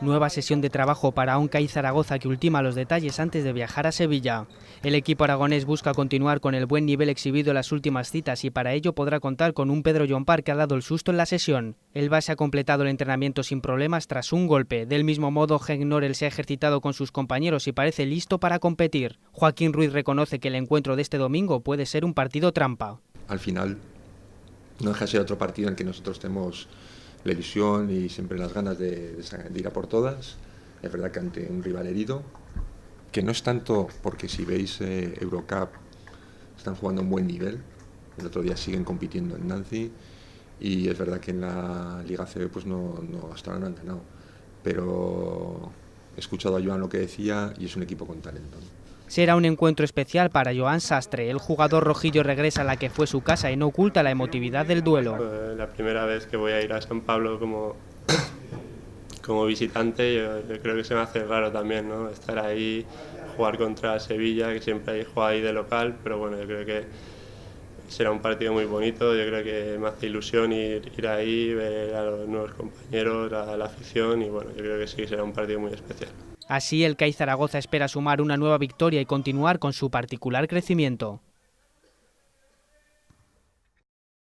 Nueva sesión de trabajo para un CAI Zaragoza que ultima los detalles antes de viajar a Sevilla. El equipo aragonés busca continuar con el buen nivel exhibido en las últimas citas y para ello podrá contar con un Pedro Llompart que ha dado el susto en la sesión. El base ha completado el entrenamiento sin problemas tras un golpe. Del mismo modo, Henk Norel se ha ejercitado con sus compañeros y parece listo para competir. Joaquín Ruiz reconoce que el encuentro de este domingo puede ser un partido trampa. Al final no deja de ser otro partido en el que nosotros tenemos la ilusión y siempre las ganas de ir a por todas. Es verdad que ante un rival herido, que no es tanto porque si veis Eurocup están jugando a un buen nivel, el otro día siguen compitiendo en Nancy y es verdad que en la Liga CB pues hasta ahora no han ganado, pero he escuchado a Joan lo que decía y es un equipo con talento. Será un encuentro especial para Joan Sastre. El jugador rojillo regresa a la que fue su casa y no oculta la emotividad del duelo. La primera vez que voy a ir a San Pablo como visitante, yo creo que se me hace raro también, ¿no? Estar ahí, jugar contra Sevilla, que siempre hay juega ahí de local, pero bueno, yo creo que será un partido muy bonito. Yo creo que me hace ilusión ir ahí, ver a los nuevos compañeros, a la afición y bueno, yo creo que sí será un partido muy especial. Así, el CAI Zaragoza espera sumar una nueva victoria y continuar con su particular crecimiento.